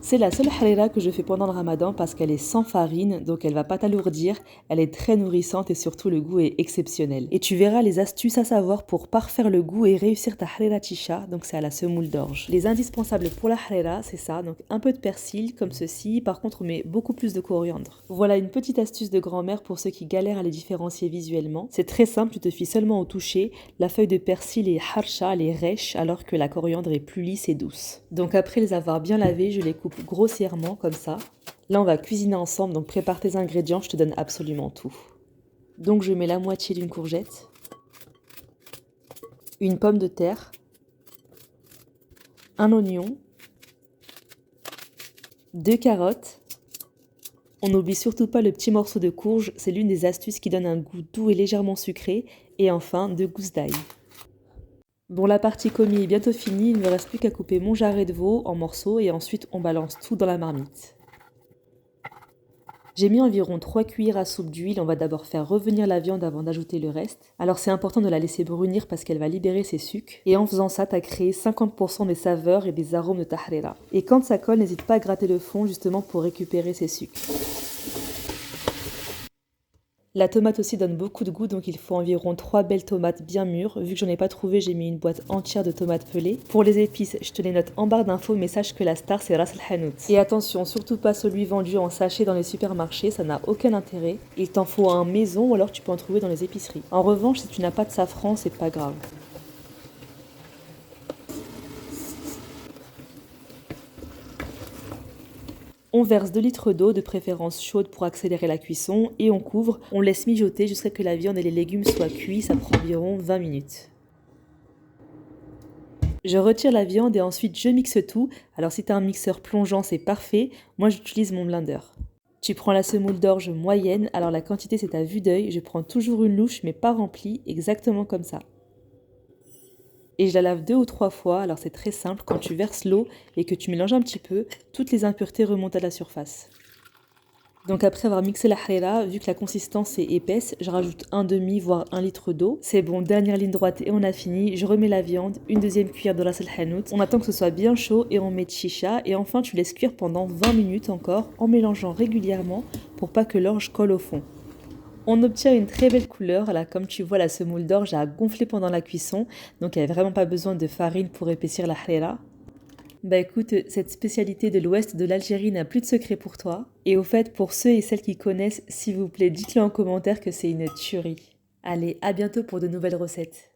C'est la seule harira que je fais pendant le ramadan parce qu'elle est sans farine, donc elle va pas t'alourdir, elle est très nourrissante et surtout le goût est exceptionnel. Et tu verras les astuces à savoir pour parfaire le goût et réussir ta harira tisha, donc c'est à la semoule d'orge. Les indispensables pour la harira, c'est ça, donc un peu de persil comme ceci, par contre on met beaucoup plus de coriandre. Voilà une petite astuce de grand-mère pour ceux qui galèrent à les différencier visuellement. C'est très simple, tu te fies seulement au toucher, la feuille de persil est harsha, elle est rêche, alors que la coriandre est plus lisse et douce. Donc après les avoir bien lavés, je les coupe grossièrement comme ça. Là on va cuisiner ensemble, donc prépare tes ingrédients, je te donne absolument tout. Donc je mets la moitié d'une courgette, une pomme de terre, un oignon, 2 carottes. On n'oublie surtout pas le petit morceau de courge, c'est l'une des astuces qui donne un goût doux et légèrement sucré. Et enfin 2 gousses d'ail. Bon, la partie commis est bientôt finie, il ne me reste plus qu'à couper mon jarret de veau en morceaux et ensuite on balance tout dans la marmite. J'ai mis environ 3 cuillères à soupe d'huile, on va d'abord faire revenir la viande avant d'ajouter le reste. Alors c'est important de la laisser brunir parce qu'elle va libérer ses sucs. Et en faisant ça, tu as créé 50% des saveurs et des arômes de ta harira. Et quand ça colle, n'hésite pas à gratter le fond justement pour récupérer ses sucs. La tomate aussi donne beaucoup de goût, donc il faut environ 3 belles tomates bien mûres. Vu que j'en ai pas trouvé, j'ai mis une boîte entière de tomates pelées. Pour les épices, je te les note en barre d'infos, mais sache que la star c'est Ras El Hanout. Et attention, surtout pas celui vendu en sachet dans les supermarchés, ça n'a aucun intérêt. Il t'en faut un maison ou alors tu peux en trouver dans les épiceries. En revanche, si tu n'as pas de safran, c'est pas grave. On verse 2 litres d'eau, de préférence chaude pour accélérer la cuisson, et on couvre. On laisse mijoter jusqu'à ce que la viande et les légumes soient cuits, ça prend environ 20 minutes. Je retire la viande et ensuite je mixe tout. Alors si tu as un mixeur plongeant, c'est parfait. Moi j'utilise mon blender. Tu prends la semoule d'orge moyenne, alors la quantité c'est à vue d'œil. Je prends toujours une louche mais pas remplie, exactement comme ça. Et je la lave 2 ou 3 fois, alors c'est très simple, quand tu verses l'eau et que tu mélanges un petit peu, toutes les impuretés remontent à la surface. Donc après avoir mixé la harira, vu que la consistance est épaisse, je rajoute un demi voire 1 litre d'eau. C'est bon, dernière ligne droite et on a fini. Je remets la viande, une deuxième cuillère de ras el hanout. On attend que ce soit bien chaud et on met chicha. Et enfin tu laisses cuire pendant 20 minutes encore en mélangeant régulièrement pour pas que l'orge colle au fond. On obtient une très belle couleur, là comme tu vois la semoule d'orge a gonflé pendant la cuisson, donc il n'y a vraiment pas besoin de farine pour épaissir la harira. Bah écoute, cette spécialité de l'ouest de l'Algérie n'a plus de secret pour toi. Et au fait, pour ceux et celles qui connaissent, s'il vous plaît, dites-le en commentaire que c'est une tuerie. Allez, à bientôt pour de nouvelles recettes.